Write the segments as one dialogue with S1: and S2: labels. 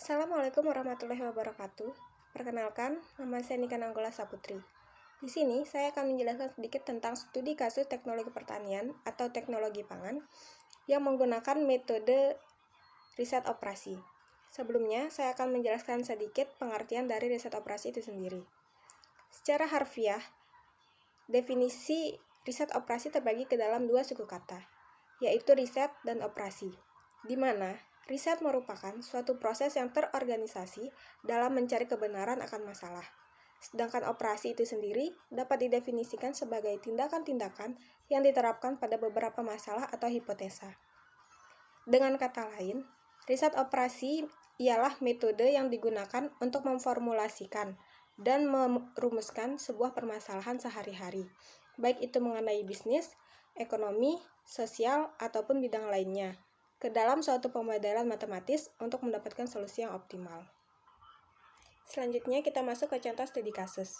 S1: Assalamualaikum warahmatullahi wabarakatuh. Perkenalkan, nama saya Nika Nanggola Saputri. Di sini, saya akan menjelaskan sedikit tentang studi kasus teknologi pertanian atau teknologi pangan yang menggunakan metode riset operasi. Sebelumnya, saya akan menjelaskan sedikit pengertian dari riset operasi itu sendiri. Secara harfiah, definisi riset operasi terbagi ke dalam dua suku kata, yaitu riset dan operasi, di mana riset merupakan suatu proses yang terorganisasi dalam mencari kebenaran akan masalah. Sedangkan operasi itu sendiri dapat didefinisikan sebagai tindakan-tindakan yang diterapkan pada beberapa masalah atau hipotesa. Dengan kata lain, riset operasi ialah metode yang digunakan untuk memformulasikan dan merumuskan sebuah permasalahan sehari-hari, baik itu mengenai bisnis, ekonomi, sosial, ataupun bidang lainnya, ke dalam suatu pemodelan matematis untuk mendapatkan solusi yang optimal. Selanjutnya kita masuk ke contoh studi kasus.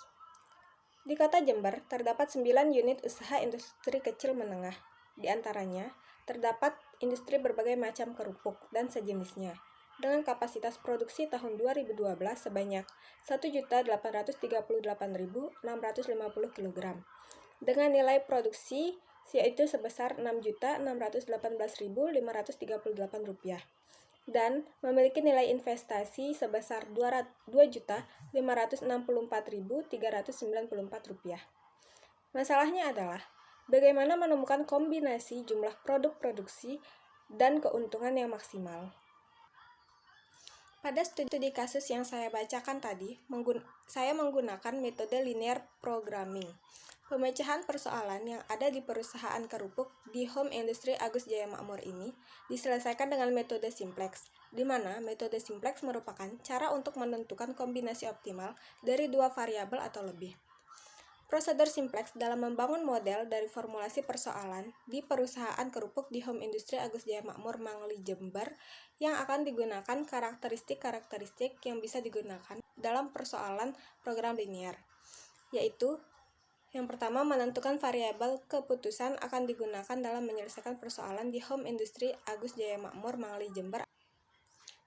S1: Di Kota Jember terdapat 9 unit usaha industri kecil menengah. Di antaranya terdapat industri berbagai macam kerupuk dan sejenisnya dengan kapasitas produksi tahun 2012 sebanyak 1.838.650 kg dengan nilai produksi yaitu sebesar Rp6.618.538 dan memiliki nilai investasi sebesar Rp2.564.394. Masalahnya adalah bagaimana menemukan kombinasi jumlah produk produksi dan keuntungan yang maksimal. Pada studi kasus yang saya bacakan tadi, saya menggunakan metode linear programming. Pemecahan persoalan yang ada di perusahaan kerupuk di Home Industry Agus Jaya Makmur ini diselesaikan dengan metode simplex, di mana metode simplex merupakan cara untuk menentukan kombinasi optimal dari dua variabel atau lebih. Prosedur simplex dalam membangun model dari formulasi persoalan di perusahaan kerupuk di Home Industry Agus Jaya Makmur Mangli Jember yang akan digunakan karakteristik yang bisa digunakan dalam persoalan program linear, yaitu yang pertama, menentukan variabel keputusan akan digunakan dalam menyelesaikan persoalan di Home Industry Agus Jaya Makmur Mangli Jember.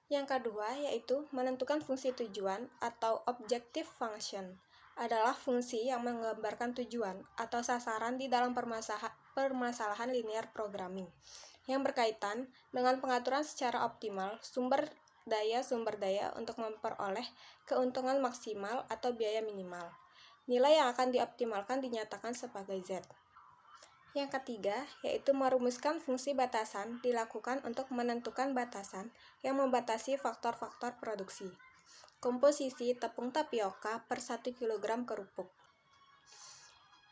S1: Yang kedua, yaitu menentukan fungsi tujuan atau objective function adalah fungsi yang menggambarkan tujuan atau sasaran di dalam permasalahan linear programming yang berkaitan dengan pengaturan secara optimal sumber daya untuk memperoleh keuntungan maksimal atau biaya minimal. Nilai yang akan dioptimalkan dinyatakan sebagai Z. Yang ketiga, yaitu merumuskan fungsi batasan dilakukan untuk menentukan batasan yang membatasi faktor-faktor produksi. Komposisi tepung tapioka per 1 kg kerupuk.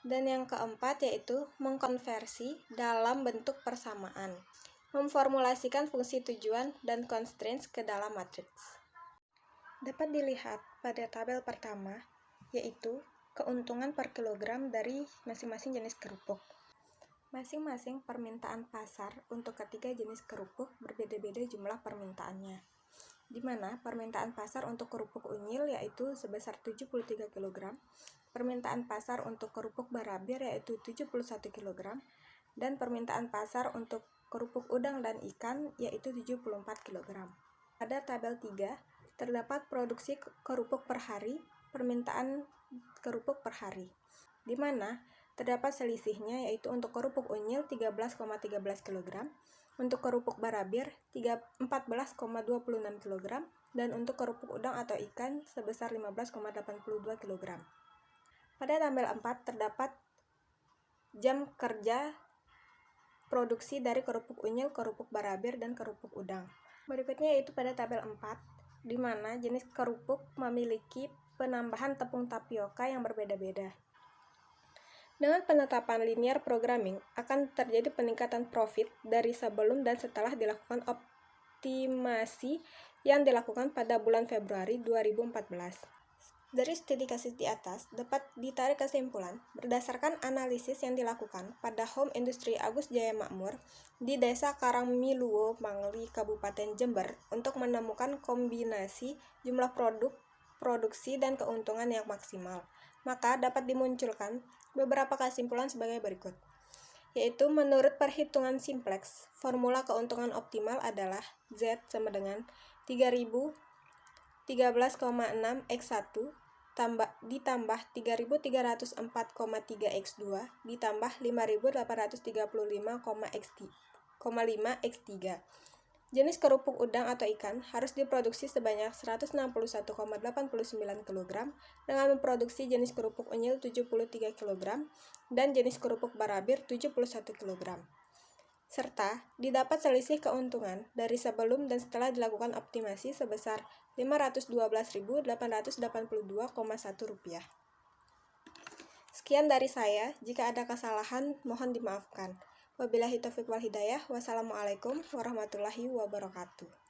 S1: Dan yang keempat, yaitu mengkonversi dalam bentuk persamaan. Memformulasikan fungsi tujuan dan constraints ke dalam matriks. Dapat dilihat pada tabel pertama, yaitu keuntungan per kilogram dari masing-masing jenis kerupuk. Masing-masing permintaan pasar untuk ketiga jenis kerupuk berbeda-beda jumlah permintaannya, di mana permintaan pasar untuk kerupuk unyil yaitu sebesar 73 kg, permintaan pasar untuk kerupuk barabir yaitu 71 kg, dan permintaan pasar untuk kerupuk udang dan ikan yaitu 74 kg. Pada tabel 3, terdapat produksi kerupuk per hari, permintaan kerupuk per hari, di mana terdapat selisihnya yaitu untuk kerupuk unyil 13,13 kg, untuk kerupuk barabir 14,26 kg, dan untuk kerupuk udang atau ikan sebesar 15,82 kg. Pada tabel 4 terdapat jam kerja produksi dari kerupuk unyil, kerupuk barabir, dan kerupuk udang. Berikutnya yaitu pada tabel 4, di mana jenis kerupuk memiliki penambahan tepung tapioka yang berbeda-beda. Dengan penetapan linear programming akan terjadi peningkatan profit dari sebelum dan setelah dilakukan optimasi yang dilakukan pada bulan Februari 2014. Dari studi kasus di atas dapat ditarik kesimpulan berdasarkan analisis yang dilakukan pada Home Industry Agus Jaya Makmur di Desa Karangmiluwo, Mangli, Kabupaten Jember untuk menemukan kombinasi jumlah produksi dan keuntungan yang maksimal, maka dapat dimunculkan beberapa kesimpulan sebagai berikut, yaitu menurut perhitungan simplex, formula keuntungan optimal adalah Z sama dengan 3.000 13,6 X1 ditambah 3.304,3 X2 ditambah 5.835,5 X3. Jenis kerupuk udang atau ikan harus diproduksi sebanyak 161,89 kg dengan memproduksi jenis kerupuk unyil 73 kg dan jenis kerupuk barabir 71 kg. Serta didapat selisih keuntungan dari sebelum dan setelah dilakukan optimasi sebesar Rp512.882,1. Sekian dari saya, jika ada kesalahan mohon dimaafkan. Wabillahi taufiq wal hidayah. Wassalamualaikum warahmatullahi wabarakatuh.